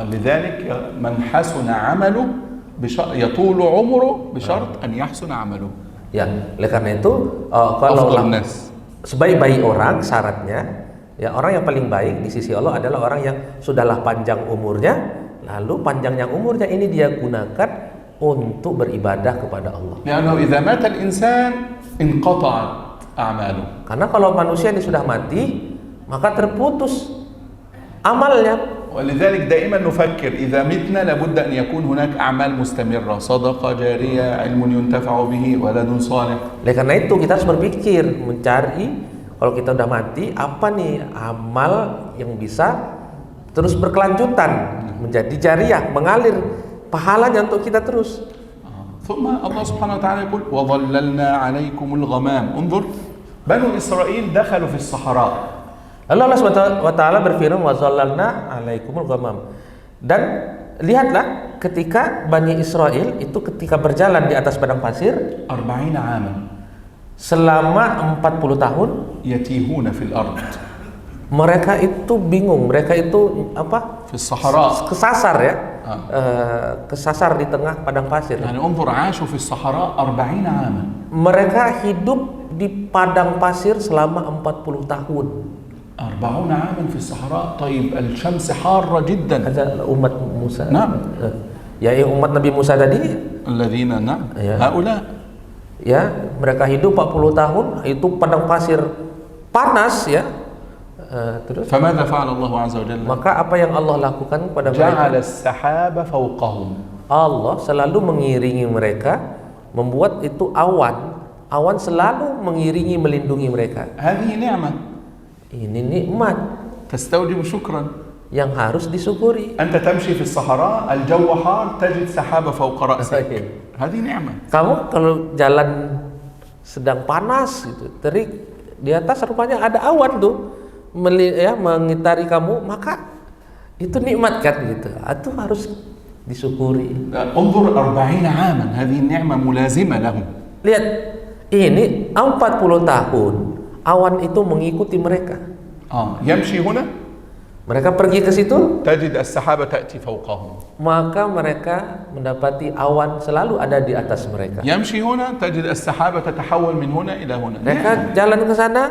لذلك من حسن عمله يطول عمره بشرط أن يحسن عمله. Ya, oleh karena itu kalau أفضل الناس. sebaik-baik orang syaratnya, ya orang yang paling baik di sisi Allah adalah orang yang sudahlah panjang umurnya, lalu panjangnya umurnya ini dia gunakan untuk beribadah kepada Allah. لأنه إذا مات الإنسان انقطعت أعماله. Karena kalau manusia ini sudah mati, maka terputus amalnya. ولذلك دائما نفكر إذا متنا لابد أن يكون هناك أعمال مستمرة، صدقة جارية، علم ينتفع به، ولد صالح. Oleh karena itu kita harus berpikir, mencari kalau kita udah mati apa nih amal yang bisa terus berkelanjutan menjadi jariah, mengalir pahalanya untuk kita terus. ثم الله سبحانه وتعالى يقول وظللنا عليكم الغمام. انظر بنو إسرائيل دخلوا في الصحراء. Lalu Allah SWT berfirman wazallalna alaikumul ghamam. Dan lihatlah ketika Bani Israel itu ketika berjalan di atas padang pasir 40 عاما selama 40 tahun يتيهون في الأرض. mereka itu bingung, mereka itu apa? في الصحراء. Kesasar ya. Kesasar di tengah padang pasir. يعني انظر عاشوا في الصحراء 40 عاما. Mereka hidup di padang pasir selama 40 tahun. 40 عاما في الصحراء. طيب الشمس حارة جدا. Ada umat Musa. نعم. Ya, Umat Nabi Musa tadi. الذين نعم Ya. هؤلاء. Ya, mereka hidup 40 tahun itu padang pasir panas ya. Terus فماذا فعل الله عز وجل؟ maka apa yang Allah lakukan kepada جعل mereka? السحاب فوقهم. Allah selalu mengiringi mereka, membuat itu awan. Awan selalu mengiringi, melindungi mereka. هذه نعمة Ini nikmat تستوجب شكرا. yang harus disyukuri. أنت تمشي في الصحراء الجو حار تجد سحابة فوق رأسك. هذه نعمة. Kamu kalau jalan sedang panas gitu, terik di atas rupanya ada awan tuh mengitari kamu, maka itu nikmat kan gitu. Itu harus disyukuri. انظر 40 عاما هذه النعمة ملازمة لهم. Lihat, ini 40 tahun awan itu mengikuti mereka. يمشي هنا Mereka pergi ke situ, تجد السحابة تأتي فوقهم. maka mereka mendapati awan selalu ada di atas mereka. يمشي هنا تجد السحابة تتحول من هنا إلى هنا. Mereka jalan ke sana,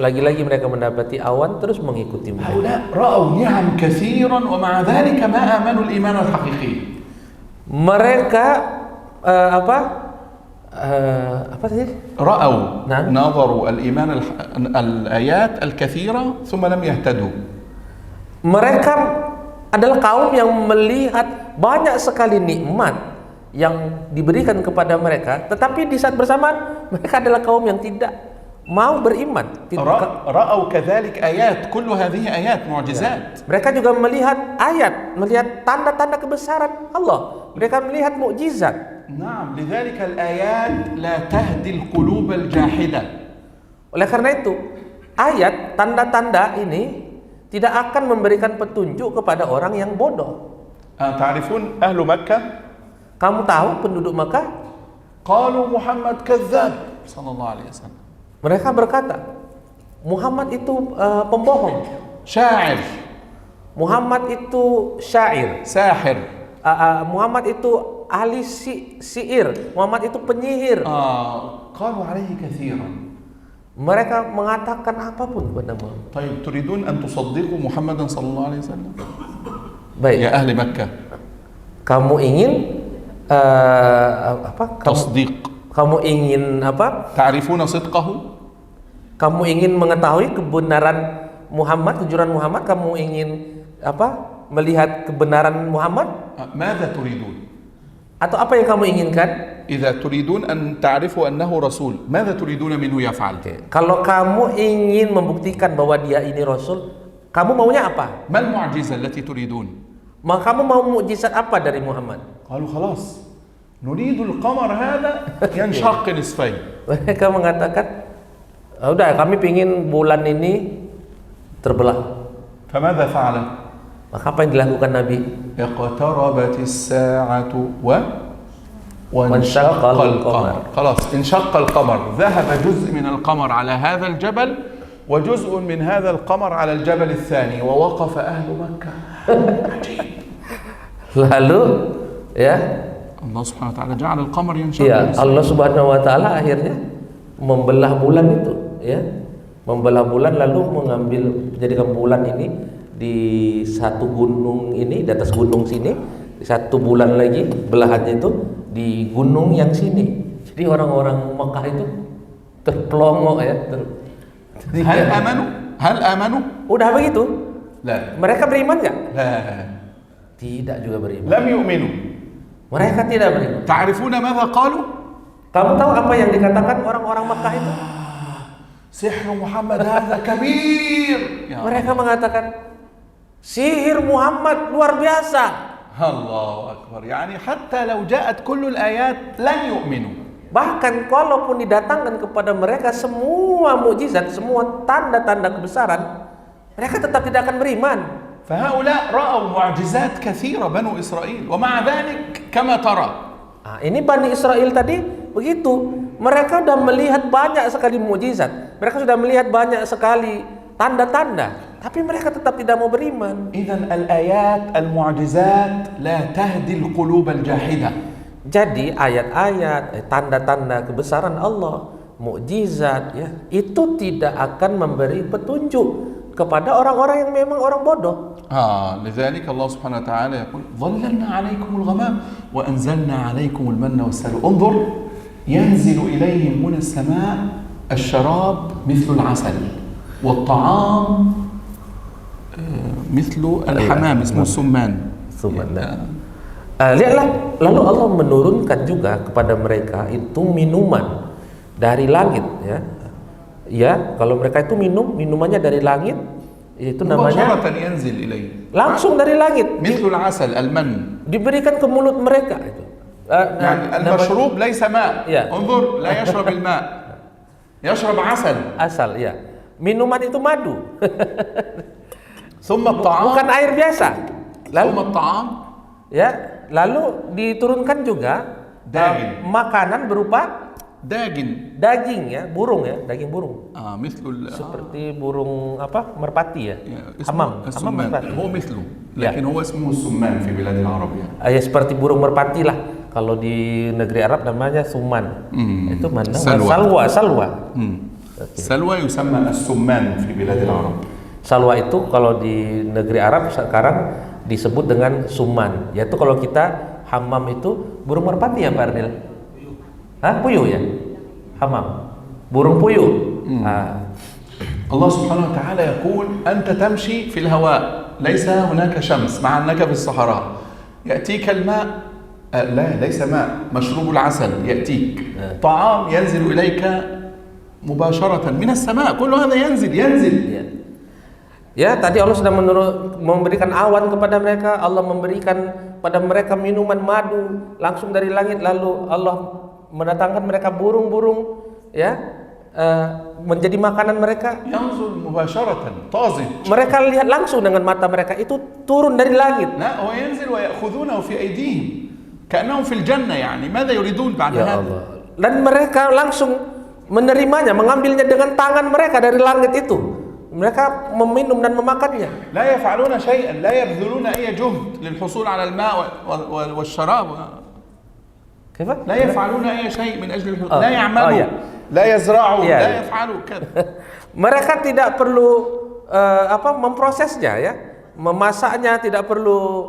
lagi-lagi mereka mendapati awan terus mengikuti mereka. هؤلاء رأوا نعم كثيرا ومع ذلك ما آمنوا الإيمان الحقيقي. Mereka apa sih? رأوا نعم. نظروا الإيمان الآيات الكثيرة ثم لم يهتدوا. Mereka adalah kaum yang melihat banyak sekali nikmat yang diberikan kepada mereka, tetapi di saat bersamaan mereka adalah kaum yang tidak mau beriman. رأوا كذلك آيات كل هذه آيات معجزات. Mereka juga melihat ayat, melihat tanda-tanda kebesaran Allah. Mereka melihat mukjizat. نعم لذلك الآيات لا تهدي القلوب الجاحدة. Oleh karena itu, ayat tanda-tanda ini tidak akan memberikan petunjuk kepada orang yang bodoh. تعرفون أهل مكة Kamu tahu penduduk Makkah? قالوا محمد كذاب صلى الله عليه وسلم. Mereka berkata, Muhammad itu pembohong. شاعر. Muhammad itu syair. ساحر. Muhammad itu ahli syair. Muhammad itu penyihir. قالوا عليه كثيرا. Mereka mengatakan apapun kepada Muhammad. طيب تريدون أن تصدقوا محمدا صلى الله عليه وسلم؟ Baik. يا أهل مكة. Kamu ingin apa? تصديق. Kamu ingin apa? تعرفون صدقه؟ Kamu ingin mengetahui kebenaran Muhammad, kejujuran Muhammad? Kamu ingin apa? Melihat kebenaran Muhammad? ماذا تريدون؟ Atau apa yang kamu inginkan? إذا تريدون أن تعرفوا أنه رسول ماذا تريدون منه يفعل؟ Kalau kamu ingin membuktikan bahwa dia ini Rasul, kamu maunya apa? ما المعجزة التي تريدون؟ Kamu mau mukjizat apa dari Muhammad? قالوا خلاص نريد القمر هذا ينشق نصفين. Mereka mengatakan, udah kami pingin bulan ini terbelah. فماذا فعل؟ Maka apa yang dilakukan Nabi? اقتربت الساعة وانشق القمر. خلاص انشق القمر، ذهب جزء من القمر على هذا الجبل وجزء من هذا القمر على الجبل الثاني ووقف أهل مكة. عجيب. Lalu ya, Allah Subhanahu wa taala ja'al al-qamar yanshaq. ya Allah Subhanahu wa taala akhirnya membelah bulan itu, ya. Membelah bulan lalu menjadikan bulan ini di satu gunung ini, di atas gunung sini, di satu bulan lagi belahannya itu di gunung yang sini. Jadi orang-orang Mekah itu terpelongo ya. Hal amanu? Udah begitu? La. Mereka beriman nggak? La. Tidak juga beriman. Lam yu'minu. Mereka tidak beriman. Ta'rifuna madza qalu? Kamu tahu apa yang dikatakan orang-orang Mekah itu? Sihr Muhammad hadza kabir. Mereka mengatakan sihir Muhammad luar biasa. Allahu akbar. Yani hatta law ja'at kullu al-ayat lan yu'minu. Bahkan kalaupun didatangkan kepada mereka semua mukjizat, semua tanda-tanda kebesaran, mereka tetap tidak akan beriman. فهؤلاء رأوا معجزات كثيرة بنو إسرائيل ومع ذلك كما ترى. Ini Bani Israel tadi begitu. Mereka sudah melihat banyak sekali mukjizat. Mereka sudah melihat banyak sekali tanda-tanda, tapi mereka tetap tidak mau beriman. إذن الآيات المعجزات لا تهدي القلوب الجاحدة. Jadi ayat-ayat, tanda-tanda kebesaran Allah, mukjizat ya, itu tidak akan memberi petunjuk kepada orang-orang yang memang orang bodoh. لذلك الله سبحانه وتعالى يقول ظللنا عليكم الغمام وأنزلنا عليكم المن والسلوى انظر ينزل إليهم من السماء الشراب مثل العسل والطعام مثل الحمام اسمه السمان. Lihatlah, lalu Allah menurunkan juga kepada mereka itu minuman dari langit ya. Ya, kalau mereka itu minumannya dari langit, itu namanya langsung dari langit. مثل العسل المن. Diberikan ke mulut mereka itu. يعني المشروب ليس ماء. انظر لا يشرب الماء. يشرب عسل. Asal ya. Minuman itu madu. ثم الطعام. Bukan air biasa. ثم الطعام. Ya, lalu diturunkan juga makanan berupa daging ya, burung ya, daging burung. Seperti burung apa? Merpati ya. Hamam merpati. هو مثله لكن هو اسمه السمان في بلاد العرب يعني. Ya seperti burung merpati lah. Kalau di negeri Arab namanya suman. Itu mana? Salwa. Salwa يسمى السمان في بلاد العرب. Salwa itu kalau di negeri Arab sekarang disebut dengan suman. Yaitu kalau kita hamam itu burung merpati ya Pak Ardil? Puyuh ya? Hamam. Burung puyuh. Allah Subhanahu wa ta'ala يقول أنت تمشي في الهواء ليس هناك شمس مع أنك في الصحراء يأتيك الماء لا ليس ماء مشروب العسل يأتيك طعام ينزل إليك مباشرة من السماء كل هذا ينزل Ya, tadi Allah sudah memberikan awan kepada mereka, Allah memberikan pada mereka minuman madu langsung dari langit, lalu Allah mendatangkan mereka burung-burung ya, menjadi makanan mereka. ينزل مباشرة طازج. Mereka lihat langsung dengan mata mereka, itu turun dari langit. لا هو ينزل ويأخذونه في أيديهم كأنهم في الجنة يعني ماذا يريدون بعد هذا؟ Allah. dan mereka langsung menerimanya, mengambilnya dengan tangan mereka dari langit itu. Mereka meminum dan memakannya. لا يفعلون شيئا لا يبذلون أي جهد للحصول على الماء والشراب. كيف؟ لا يفعلون أي شيء من أجل الحصول. لا يعملوا لا يزرعوا لا يفعلوا كذا. Mereka tidak perlu memprosesnya ya, memasaknya, tidak perlu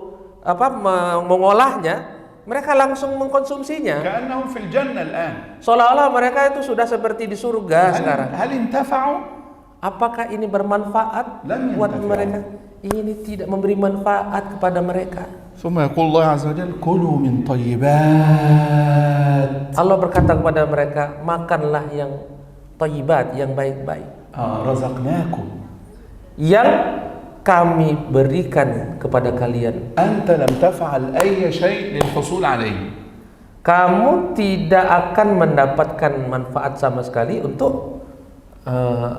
mengolahnya. Mereka langsung mengkonsumsinya. كأنهم في الجنة الآن. Seolah-olah mereka itu sudah seperti di surga sekarang. هل انتفعوا؟ Apakah ini bermanfaat buat mereka? Ini tidak memberi manfaat kepada mereka. ثم يقول الله عز وجل كلوا من طيبات. Allah berkata kepada mereka, makanlah yang thayyibat, yang baik-baik. رزقناكم. Yang kami berikan kepada kalian. أنت لم تفعل أي شيء للحصول عليه. Kamu tidak akan mendapatkan manfaat sama sekali untuk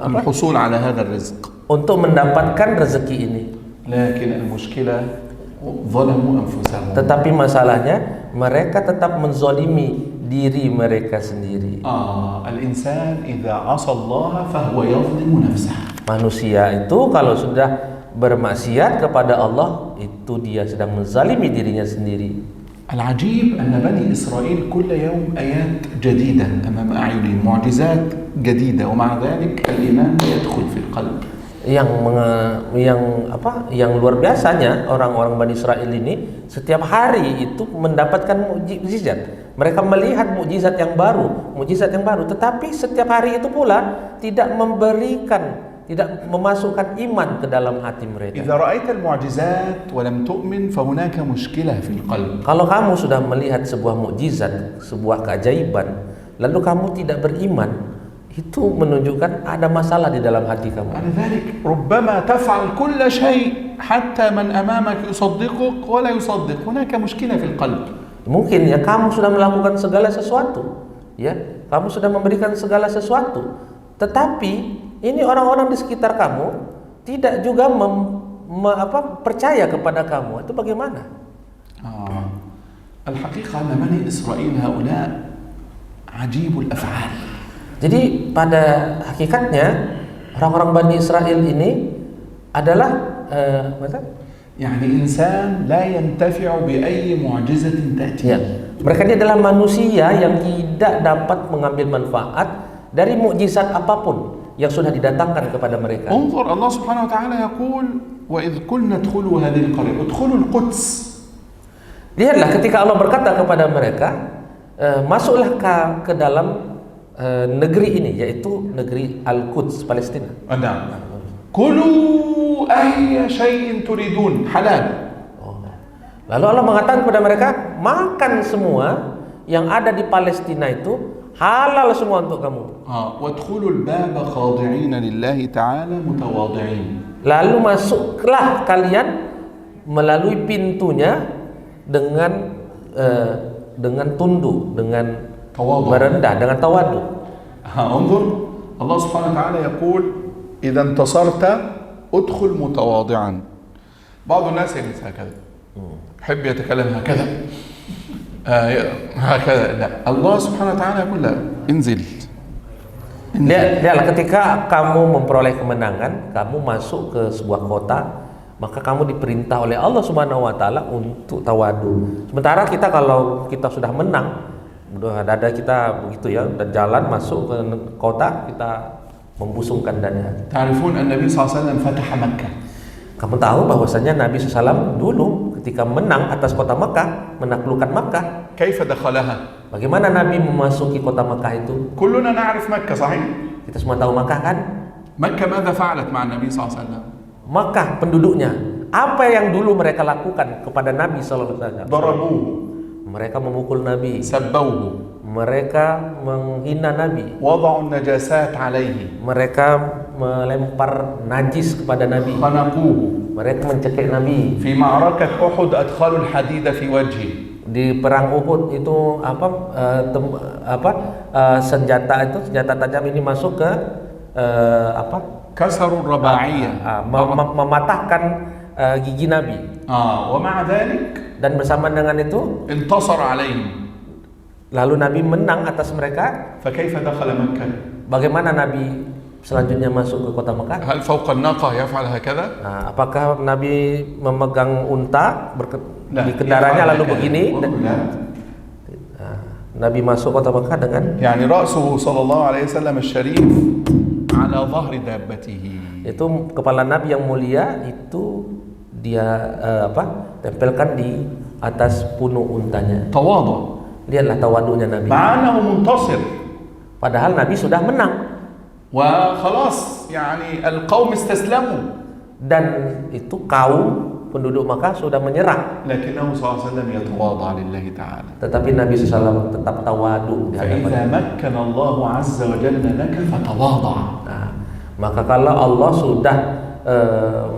الحصول على هذا الرزق. Untuk mendapatkan rezeki ini. لكن المشكلة ظلموا أنفسهم. Tetapi masalahnya mereka tetap menzalimi diri mereka sendiri. الإنسان إذا عصى الله فهو يظلم نفسه. Manusia itu kalau sudah bermaksiat kepada Allah, itu dia sedang menzalimi dirinya sendiri. العجيب أن بني إسرائيل كل يوم آيات جديدة أمام أعينهم، معجزات جديدة، ومع ذلك الإيمان يدخل في القلب. Yang luar biasanya orang-orang Bani Israel ini setiap hari itu mendapatkan mukjizat. Mereka melihat mukjizat yang baru, tetapi setiap hari itu pula tidak memasukkan iman ke dalam hati mereka. إذا رأيت المعجزات ولم تؤمن فهناك مشكلة في القلب. Kalau kamu sudah melihat sebuah mukjizat, sebuah keajaiban, lalu kamu tidak beriman, itu menunjukkan ada masalah di dalam hati kamu. لذلك ربما تفعل كل شيء حتى من أمامك يصدقك ولا يصدق، هناك مشكلة في القلب. Mungkin ya kamu sudah melakukan segala sesuatu, ya, kamu sudah memberikan segala sesuatu, tetapi ini orang-orang di sekitar kamu tidak juga percaya kepada kamu. Itu bagaimana? الحقيقة أن بني إسرائيل هؤلاء عجيب الأفعال. Jadi pada hakikatnya orang-orang Bani Israel ini adalah يعني إنسان لا ينتفع بأي معجزة تأتي. Ya, mereka ini adalah manusia yang tidak dapat mengambil manfaat dari mukjizat apapun yang sudah didatangkan kepada mereka. انظر الله سبحانه وتعالى يقول وإذ قلنا ادخلوا هذه القرية ادخلوا القدس. Lihatlah ketika Allah berkata kepada mereka, masuklah ke dalam negeri ini, yaitu negeri Al-Quds, Palestina. نعم. كلوا أي شيء تريدون حلال. Lalu Allah mengatakan kepada mereka, makan semua yang ada di Palestina itu halal semua untuk kamu. وادخلوا الباب خاضعين لله تعالى متواضعين. Lalu masuklah kalian melalui pintunya dengan tunduk, dengan merendah, dengan tawadu. انظر الله سبحانه وتعالى يقول إذا انتصرت ادخل متواضعا. بعض الناس يجلس هكذا، يحب يتكلم هكذا هكذا. لا، الله سبحانه وتعالى يقول لا، انزل. Lihatlah ketika kamu memperoleh kemenangan, kamu masuk ke sebuah kota, maka kamu diperintah oleh Allah Subhanahu wa taala untuk tawadu. Sementara kita kalau kita sudah menang, dada kita begitu ya, dan jalan masuk ke kota, kita membusungkan dada. تعرفون أن النبي صلى الله عليه وسلم فتح مكة. Kamu tahu bahwasanya Nabi SAW dulu ketika menang atas kota Makkah, menaklukkan Makkah. كيف دخلها؟ Bagaimana Nabi memasuki kota Makkah itu? كلنا نعرف مكة صحيح؟ Kita semua tahu Makkah kan? مكة ماذا فعلت مع النبي صلى الله عليه وسلم؟ Makkah penduduknya, apa yang dulu mereka lakukan kepada Nabi SAW? ضربوه. Mereka memukul Nabi. سبوه. Mereka menghina Nabi. وضعوا النجاسات عليه. Mereka melempar najis kepada Nabi. خنقوه. Mereka mencekik Nabi. في معركة أحد أدخلوا الحديد في وجهه. Di perang Uhud itu senjata tajam ini masuk ke كسروا الرباعية. mematahkan gigi Nabi. ومع ذلك Dan bersama dengan itu انتصر عليهم. Lalu Nabi menang atas mereka. فكيف دخل مكة؟ Bagaimana Nabi selanjutnya masuk ke kota Mekah? هل فوق الناقة يفعل هكذا؟ Nah, apakah Nabi memegang unta Nah, di kendaraannya يفعل lalu هكذا. begini? لا. Nah, Nabi masuk kota Mekah dengan يعني رأسه صلى الله عليه وسلم الشريف على ظهر دابته. itu kepala Nabi yang mulia itu dia tempelkan di atas punuk untanya. تواضع. Lihatlah tawadunya Nabi. مع أنه منتصر. Padahal Nabi sudah menang وخلاص يعني القوم استسلموا. dan itu kaum penduduk Makkah sudah menyerah. لكنه صلى الله عليه وسلم يتواضع لله تعالى. Tetapi Nabi SAW tetap tawadu di hadapan. فإذا مكن الله عز وجل لك فتواضع. Nah, maka kalau Allah sudah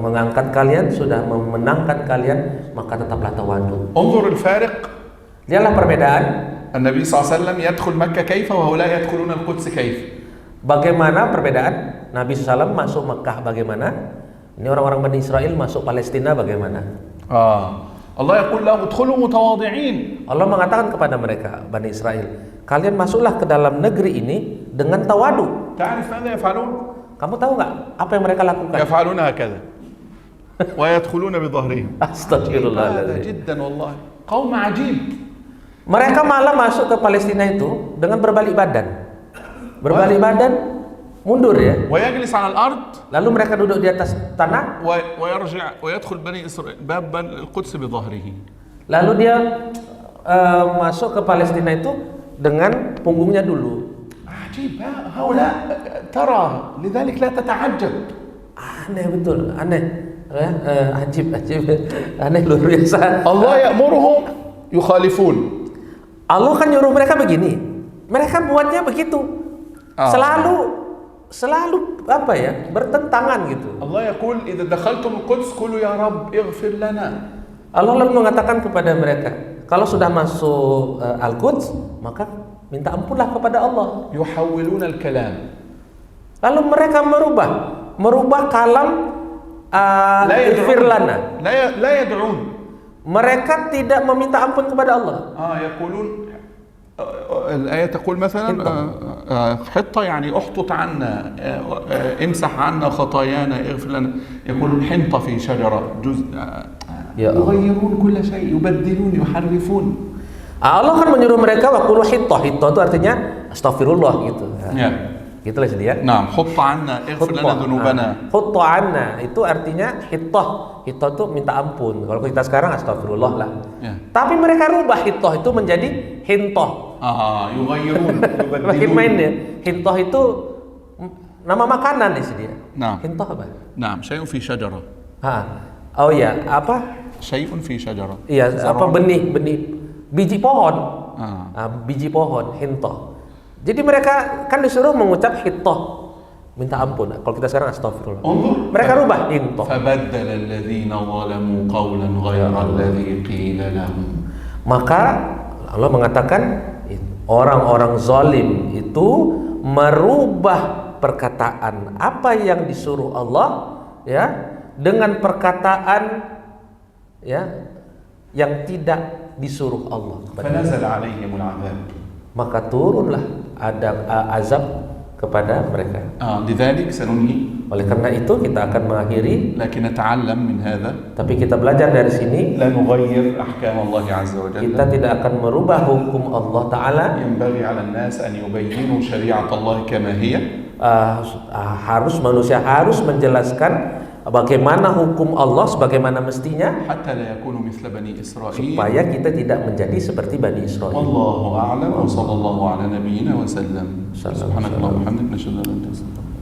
mengangkat kalian, sudah memenangkan kalian, maka tetaplah tawadu. انظر الفارق. Lihatlah perbedaan. النبي صلى الله عليه وسلم يدخل مكة كيف وهؤلاء يدخلون القدس كيف. Bagaimana perbedaan? Nabi SAW masuk Mekah bagaimana? Ini orang-orang Bani Israel masuk Palestina bagaimana? Allah يقول لهم ادخلوا متواضعين. Allah mengatakan kepada mereka, Bani Israel, kalian masuklah ke dalam negeri ini dengan tawadu. تعرف ماذا يفعلون؟ Kamu tahu nggak apa yang mereka lakukan? يفعلون هكذا ويدخلون بظهرهم. هذا Astagfirullahaladzim. جدا والله قوم عجيب. Mereka malah masuk ke Palestina itu dengan berbalik badan. Berbalik badan, mundur ya. ويجلس على الأرض Lalu mereka duduk di atas tanah. ويرجع ويدخل بني إسرائيل باب القدس بظهره. Lalu dia masuk ke Palestina itu dengan punggungnya dulu. عجيب هؤلاء ترى لذلك لا تتعجب. Aneh betul, aneh. Ajib, aneh luar biasa. الله يأمرهم يخالفون. Allah kan nyuruh mereka begini, mereka buatnya begitu. Selalu apa ya, bertentangan gitu. الله يقول إذا دخلتم القدس قولوا يا رب اغفر لنا. Allah lalu mengatakan kepada mereka, kalau sudah masuk Al-Quds, maka minta ampunlah kepada Allah. يحولون الكلام. Lalu mereka merubah kalam ighfir lana. لا يدعون. Mereka tidak meminta ampun kepada Allah. يقولون الآية تقول مثلا حطة يعني احطط عنا امسح عنا خطايانا اغفر لنا. يقولون حنطة في شجرة جزء. يغيرون كل شيء يبدلون يحرفون. Allah kan menyuruh mereka waqulu hittah. Hittah itu artinya astagfirullah gitu. Gitulah dia. Nah, حط عنا اغفر لنا ذنوبنا. Hutta anna itu artinya hittah. Hittah itu minta ampun. Kalau kita sekarang astagfirullah lah. Tapi mereka rubah hittah itu menjadi hintah. يغيرون Makin main dia. Hintah itu nama makanan di sini. Nah. Hintah apa? نعم شيء في شجرة. Oh ya, apa? شيء في شجرة. Iya, apa benih biji pohon. Biji pohon, hintah. Jadi mereka kan disuruh mengucap hittah, minta ampun. Kalau kita sekarang astagfirullah. Mereka rubah hintah. فبدل الذين ظلموا قولا غير الذي قيل لهم. Maka Allah mengatakan orang-orang zalim itu merubah perkataan apa yang disuruh Allah ya dengan perkataan ya yang tidak disuruh Allah. فنزل عليهم العذاب. Maka turunlah ada azab kepada mereka. لذلك سننهي. Oleh karena itu kita akan mengakhiri. لكن نتعلم من هذا. Tapi kita belajar dari sini. لا نغير أحكام الله عز وجل. Kita tidak akan merubah hukum Allah Taala. ينبغي على الناس أن يبينوا شريعة الله كما هي. Manusia harus menjelaskan bagaimana hukum Allah sebagaimana mestinya. حتى لا يكونوا مثل بني إسرائيل. Supaya kita tidak menjadi seperti Bani Israel. والله أعلم وصلى الله على نبينا وسلم. سبحانك اللهم وبحمدك نشهد أن لا إله إلا أنت.